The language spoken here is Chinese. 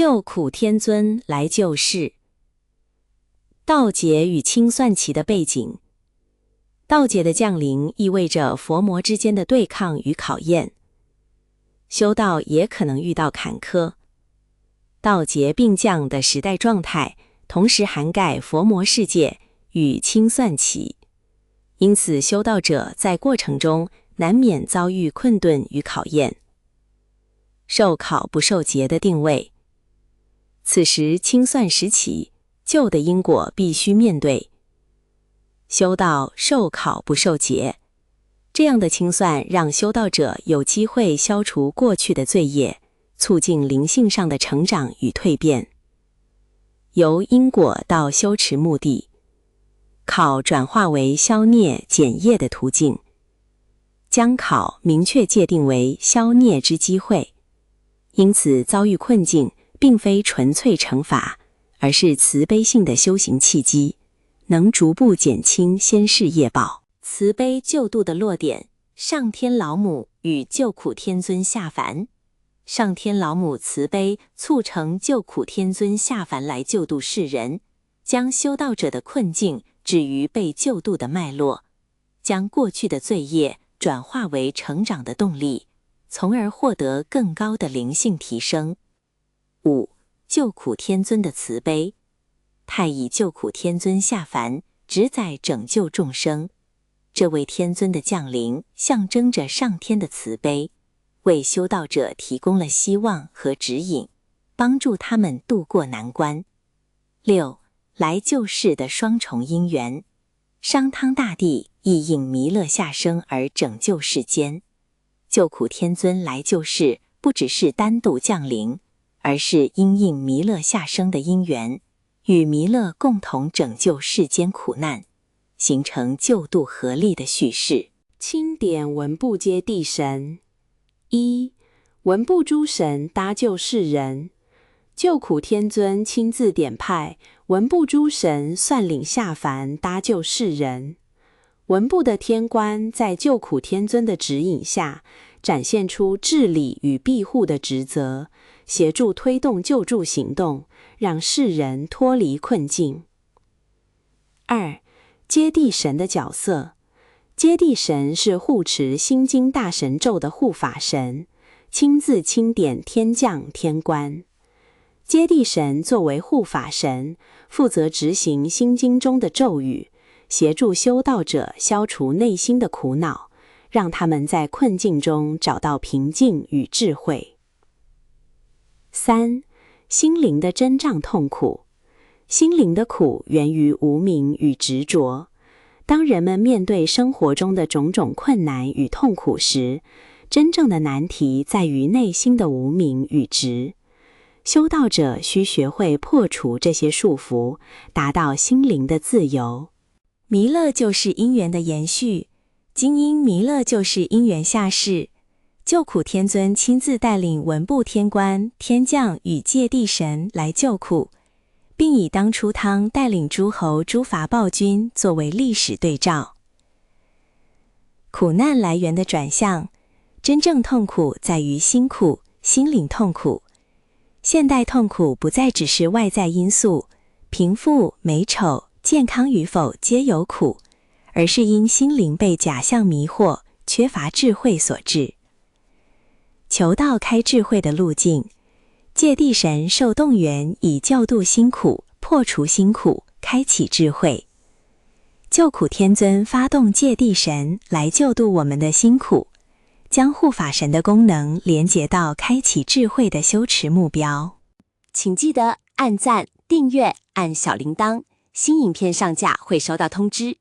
救苦天尊来救世。道劫与清算期的背景。道劫的降临意味着佛魔之间的对抗与考验，修道也可能遇到坎坷。道劫并降的时代状态同时涵盖佛魔世界与清算期，因此修道者在过程中难免遭遇困顿与考验。受考不受劫的定位。此时清算时期，旧的因果必须面对。修道受考不受劫，这样的清算让修道者有机会消除过去的罪业，促进灵性上的成长与蜕变。由因果到修持目的，考转化为消孽减业的途径，将考明确界定为消孽之机会。因此遭遇困境并非纯粹惩罚，而是慈悲性的修行契机，能逐步减轻先世业报。慈悲救度的落点，上天老母与救苦天尊下凡。上天老母慈悲促成救苦天尊下凡来救度世人，将修道者的困境置于被救度的脉络，将过去的罪业转化为成长的动力，从而获得更高的灵性提升。5. 救苦天尊的慈悲。太乙救苦天尊下凡，旨在拯救众生。这位天尊的降临象征着上天的慈悲，为修道者提供了希望和指引，帮助他们渡过难关。6. 来救世的双重因缘。商汤大帝意应弥勒下生而拯救世间。救苦天尊来救世，不只是单独降临，而是因应弥勒下生的因缘，与弥勒共同拯救世间苦难，形成救度合力的叙事。钦点文部接地神。1. 文部诸神搭救世人。救苦天尊亲自点派文部诸神率领下凡搭救世人。文部的天官在救苦天尊的指引下，展现出治理与庇护的职责，协助推动救助行动，让世人脱离困境。2. 接地神的角色。接地神是护持心经大神咒的护法神，亲自钦点天将天官。接地神作为护法神，负责执行心经中的咒语，协助修道者消除内心的苦恼，让他们在困境中找到平静与智慧。3. 心灵的真障痛苦。心灵的苦源于无明与执着。当人们面对生活中的种种困难与痛苦时，真正的难题在于内心的无明与执。修道者需学会破除这些束缚，达到心灵的自由。弥勒就是因缘的延续，今因弥勒就是因缘下世，救苦天尊亲自带领文部天官、天将与戒地神来救苦，并以当初汤带领诸侯诸伐暴君作为历史对照。苦难来源的转向，真正痛苦在于心苦、心灵痛苦。现代痛苦不再只是外在因素，贫富、美丑、健康与否皆有苦，而是因心灵被假象迷惑，缺乏智慧所致。求道开智慧的路径，戒地神受动员以教度辛苦，破除辛苦，开启智慧。救苦天尊发动戒地神来救度我们的辛苦，将护法神的功能连结到开启智慧的修持目标。请记得按赞、订阅、按小铃铛，新影片上架会收到通知。